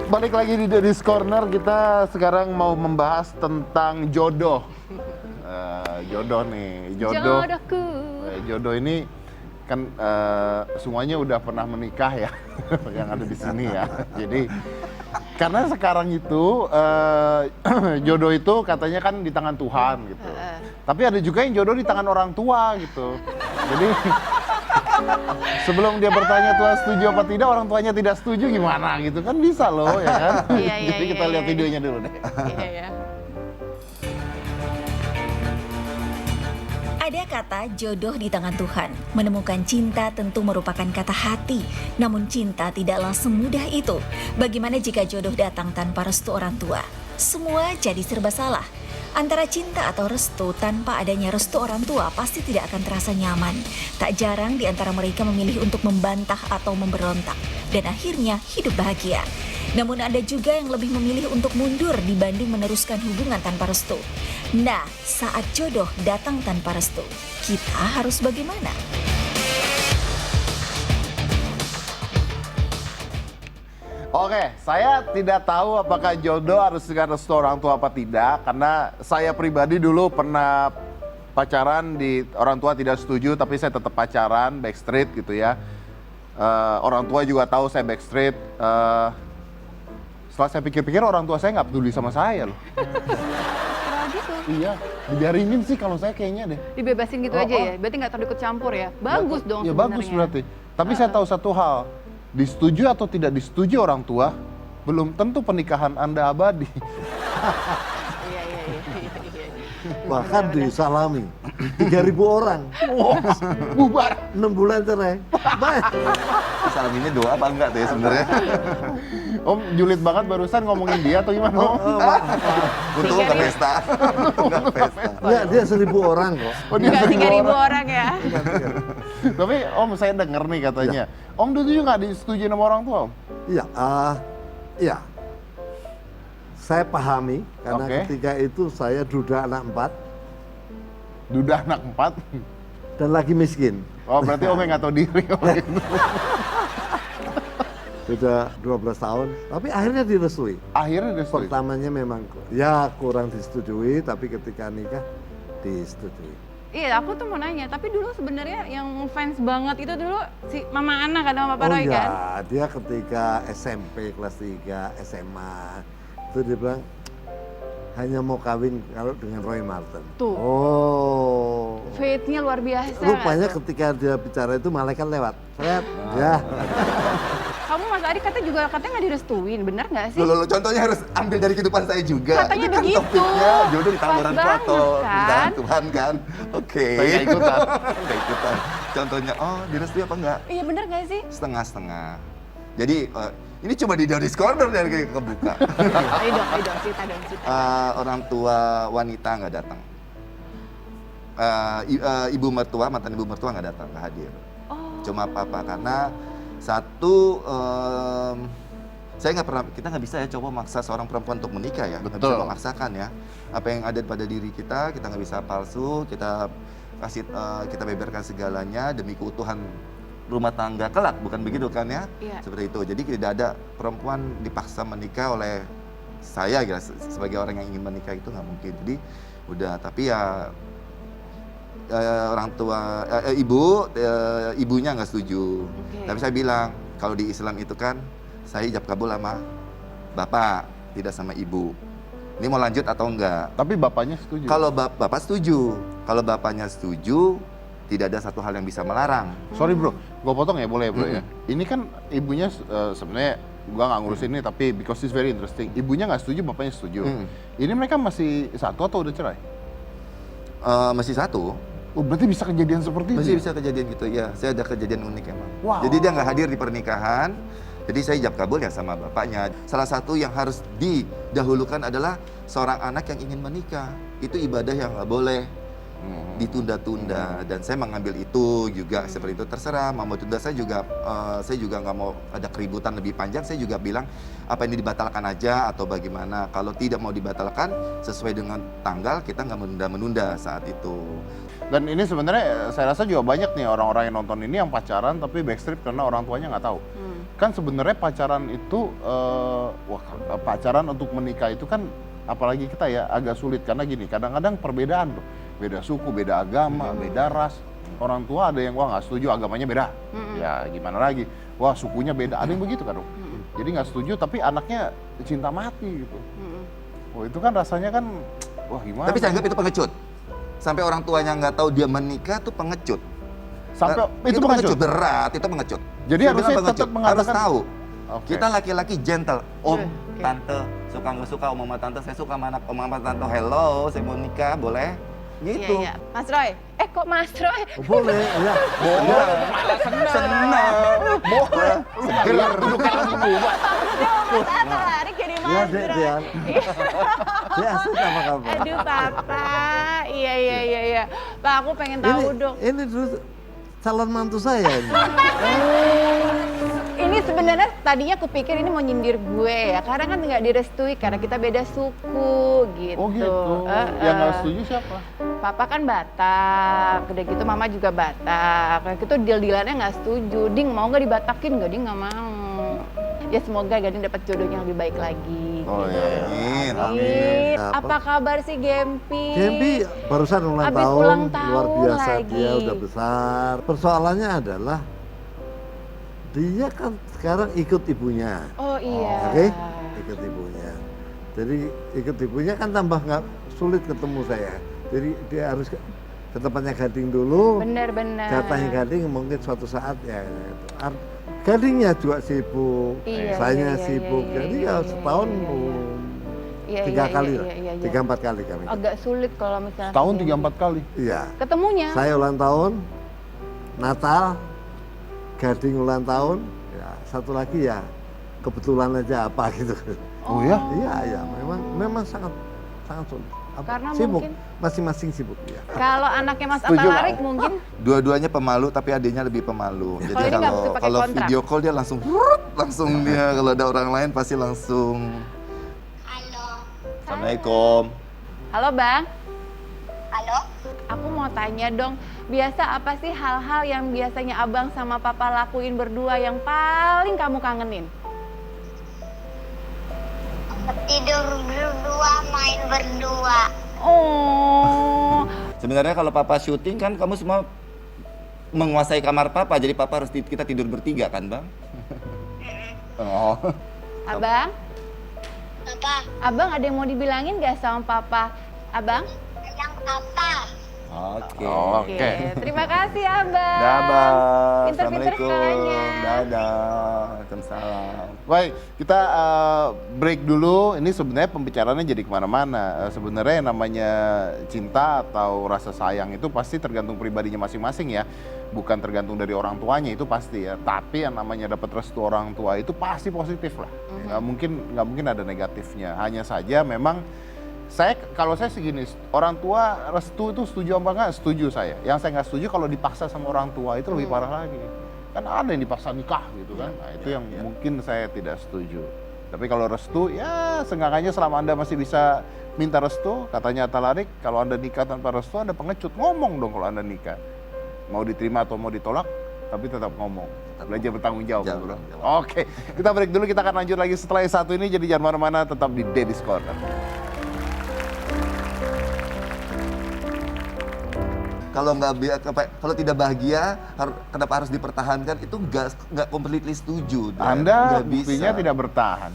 Balik lagi di Daddy's Corner, kita sekarang mau membahas tentang jodoh. Jodoh nih, jodoh. Jodohku. Jodoh ini kan semuanya udah pernah menikah ya, yang ada di sini ya. Jadi karena sekarang itu jodoh itu katanya kan di tangan Tuhan gitu. Tapi ada juga yang jodoh di tangan orang tua gitu. Jadi sebelum dia bertanya Tuhan setuju apa tidak, orang tuanya tidak setuju gimana gitu kan bisa loh ya kan. Iya, Jadi kita lihat videonya dulu deh. Iya. Ada kata jodoh di tangan Tuhan. Menemukan cinta tentu merupakan kata hati. Namun cinta tidaklah semudah itu. Bagaimana jika jodoh datang tanpa restu orang tua? Semua jadi serba salah. Antara cinta atau restu tanpa adanya restu orang tua pasti tidak akan terasa nyaman. Tak jarang di antara mereka memilih untuk membantah atau memberontak. Dan akhirnya hidup bahagia. Namun ada juga yang lebih memilih untuk mundur dibanding meneruskan hubungan tanpa restu. Nah, saat jodoh datang tanpa restu, kita harus bagaimana? Oke, saya tidak tahu apakah jodoh harus dengan restu orang tua apa tidak, karena saya pribadi dulu pernah pacaran di orang tua tidak setuju, tapi saya tetap pacaran backstreet gitu ya. Orang tua juga tahu saya backstreet. Setelah saya pikir-pikir orang tua saya nggak peduli sama saya loh. Gitu. Iya, dibiarin sih kalau saya kayaknya deh. Dibebasin gitu aja ya? Berarti nggak terlalu ikut campur ya? Bagus dong ya, sebenarnya. bagus berarti. Tapi saya tahu satu hal, disetujui atau tidak disetujui orang tua, belum tentu pernikahan Anda abadi. Iya. Bahkan disalami 3.000 orang. Wow, bubar. 6 bulan cerai. Baik. Salaminya doa apa enggak tuh ya sebenarnya? Om julid banget barusan ngomongin dia atau gimana Om? Untung nggak pesta. Nggak pesta. Ya, dia 1.000 orang kok. Oh, dia Nggak 3.000 seribu orang ya? Tapi Om saya denger nih katanya, Om dulu juga nggak disetujui sama orang tua Om? Iya, iya. Saya pahami karena Oke. ketika itu saya duda anak 4 Duda anak 4? dan lagi miskin. Oh berarti Om yang nggak tahu diri Om itu. Sudah 12 tahun, tapi akhirnya direstui. Akhirnya disetujui? Pertamanya memang ya kurang disetujui, tapi ketika nikah disetujui. Iya, aku tuh mau nanya, tapi dulu sebenarnya yang fans banget itu dulu si Mama Ana kan sama Papa Oh Roy kan? iya, dia ketika SMP kelas 3 SMA itu dia bilang hanya mau kawin kalau dengan Roy Marten. Tuh. Oh. Faith-nya luar biasa. Rupanya kan? ketika dia bicara itu malaikat lewat. Ya. Kamu Mas Adi katanya juga katanya nggak direstuin, benar nggak sih? Loh, contohnya harus ambil dari kehidupan saya juga. Katanya Ini kan begitu. topiknya jodoh di tangan Pas orang tua banget, atau di kan? tangan Tuhan kan? Oke. Saya nggak ikutan. Nggak ikutan. Contohnya, oh direstui apa enggak? Iya benar nggak sih? Setengah-setengah. Jadi ini cuma di Daddy's Corner yang kayak kebuka. Ayo dong, cerita dong. Orang tua wanita nggak datang. Ibu mertua, mantan ibu mertua nggak datang, nggak hadir. Oh. Cuma papa karena satu, saya nggak pernah, kita nggak bisa ya coba maksa seorang perempuan untuk menikah ya, nggak bisa Betul. memaksakan ya. Apa yang ada pada diri kita nggak bisa palsu, kita kasih, kita beberkan segalanya demi keutuhan rumah tangga kelak, bukan begitu kan ya? Iya. Seperti itu. Jadi tidak ada perempuan dipaksa menikah oleh saya ya, sebagai orang yang ingin menikah itu nggak mungkin. Jadi udah, tapi ya orang tua ibunya nggak setuju. Oke. Tapi saya bilang kalau di Islam itu kan saya ijab kabul sama bapak, tidak sama ibu. Ini mau lanjut atau enggak? Tapi bapaknya setuju? Kalau bapak setuju, kalau bapaknya setuju, tidak ada satu hal yang bisa melarang. Sorry bro, gue potong ya boleh bro ya. Ini kan ibunya sebenarnya gua nggak ngurus ini tapi because it's very interesting. Ibunya nggak setuju, bapaknya setuju. Ini mereka masih satu atau udah cerai? Masih satu. Oh berarti bisa kejadian seperti Masih itu? bisa kejadian gitu ya. Saya ada kejadian unik emang. Wow. Jadi dia nggak hadir di pernikahan. Jadi saya ijab kabul ya sama bapaknya. Salah satu yang harus didahulukan adalah seorang anak yang ingin menikah. Itu ibadah yang nggak boleh ditunda-tunda, dan saya mengambil itu juga seperti itu. Terserah mau tunda, saya juga nggak mau ada keributan lebih panjang. Saya juga bilang apa ini dibatalkan aja atau bagaimana. Kalau tidak mau dibatalkan sesuai dengan tanggal, kita nggak menunda-menunda saat itu. Dan ini sebenarnya saya rasa juga banyak nih orang-orang yang nonton ini yang pacaran tapi backstreet karena orang tuanya nggak tahu. Kan sebenarnya pacaran itu, pacaran untuk menikah itu kan apalagi kita ya agak sulit karena gini, kadang-kadang perbedaan tuh, beda suku, beda agama, beda ras. Orang tua ada yang wah nggak setuju agamanya beda, ya gimana lagi, wah sukunya beda, ada yang begitu kan, jadi nggak setuju tapi anaknya cinta mati gitu. Wah itu kan rasanya kan, wah gimana? Tapi saya anggap itu pengecut. Sampai orang tuanya nggak tahu dia menikah tuh pengecut. Sampai itu pengecut. Berat, itu pengecut. Jadi Saya harusnya bilang pengecut. tetap mengatakan- harus tahu. Oke. Kita laki-laki gentle. Om, Oke. tante, suka nggak suka om sama tante, saya suka sama anak om sama tante. Hello, saya mau nikah, boleh? Gitu. Iya, iya. Mas Roy, kok Mas Roy? Boleh, ya. Boleh. Senang. Boleh. Seger. Tarik jadi Ya, Mas Dek, Roy. Dian. Dia asik sama kamu. Aduh Papa, iya. Pak aku pengen tahu dong. Ini dulu calon mantu saya ini. Ini sebenarnya tadinya kupikir ini mau nyindir gue ya, karena kan nggak direstui karena kita beda suku gitu. Oh gitu. Yang nggak setuju siapa? Papa kan Batak, udah gitu Mama juga Batak. Kayak gitu deal-dealannya nggak setuju. Ding mau nggak dibatakin? Nggak, Ding nggak mau. Ya semoga Gading dapat jodoh yang lebih baik lagi. Oh iya. Amin. Amin. Apa? Apa kabar si Gempi? Gempi barusan ulang Habis tahun, ulang luar tahun biasa lagi. dia udah besar. Persoalannya adalah dia kan sekarang ikut ibunya, Oh iya. oke? Ikut ibunya. Jadi ikut ibunya kan tambah nggak sulit ketemu saya. Jadi dia harus ke tempatnya Gading dulu. Bener. Jatahnya Gading mungkin suatu saat ya. Gadingnya juga sibuk, Iya, saya iya, sibuk. iya, Jadi iya, ya iya, setahun Iya, 3 iya, kali iya, lah, iya, iya. 3-4 kali kami. Agak sulit kalau misalnya. Tahun Gempi. 3-4 kali. Iya. Ketemunya. Saya ulang tahun, Natal, Gading ulang tahun, ya satu lagi ya kebetulan aja apa gitu. Oh ya? Iya, memang sangat sulit. Karena sibuk, mungkin- masing-masing sibuk ya. Kalau anaknya Mas Setuju Atalarik nggak? mungkin Dua-duanya pemalu, tapi adiknya lebih pemalu. Jadi Kalau ini nggak mesti pakai kalau kontrak. video call dia langsung dia. Kalau ada orang lain pasti langsung. Halo. Assalamualaikum. Halo Bang, Halo. aku mau tanya dong, biasa apa sih hal-hal yang biasanya Abang sama Papa lakuin berdua yang paling kamu kangenin? Tidur berdua, main berdua. Oh, Sebenarnya kalau papa syuting kan kamu semua menguasai kamar papa, jadi papa harus kita tidur bertiga kan bang? Oh. Abang, Apa? Abang ada yang mau dibilangin gak sama Papa? Abang? Yang apa? Oke. Oke. Terima kasih Abang. Dadah. Pinter-pinter sekolahnya. Dadah. Waalaikumsalam. Baik, kita break dulu. Ini sebenarnya pembicaraannya jadi kemana-mana. Sebenarnya yang namanya cinta atau rasa sayang itu pasti tergantung pribadinya masing-masing ya. Bukan tergantung dari orang tuanya, itu pasti ya. Tapi yang namanya dapat restu orang tua itu pasti positif lah. Nggak mungkin ada negatifnya. Hanya saja memang kalau saya segini, orang tua restu itu setuju apa enggak? Setuju saya. Yang saya nggak setuju kalau dipaksa sama orang tua itu lebih parah lagi. Kan ada yang dipaksa nikah gitu kan. Nah, itu yang mungkin saya tidak setuju. Tapi kalau restu, ya seenggaknya selama Anda masih bisa minta restu, katanya Atalarik, kalau Anda nikah tanpa restu, Anda pengecut. Ngomong dong kalau Anda nikah. Mau diterima atau mau ditolak, tapi tetap ngomong. Belajar bertanggung jawab. Jawab. Bro. Oke, kita break dulu, kita akan lanjut lagi setelah yang satu ini. Jadi jangan mana-mana, tetap di Daddy's Corner. Kalau tidak bahagia, kenapa harus dipertahankan? Itu nggak completely setuju. Dan Anda nggak bisa. buktinya tidak bertahan.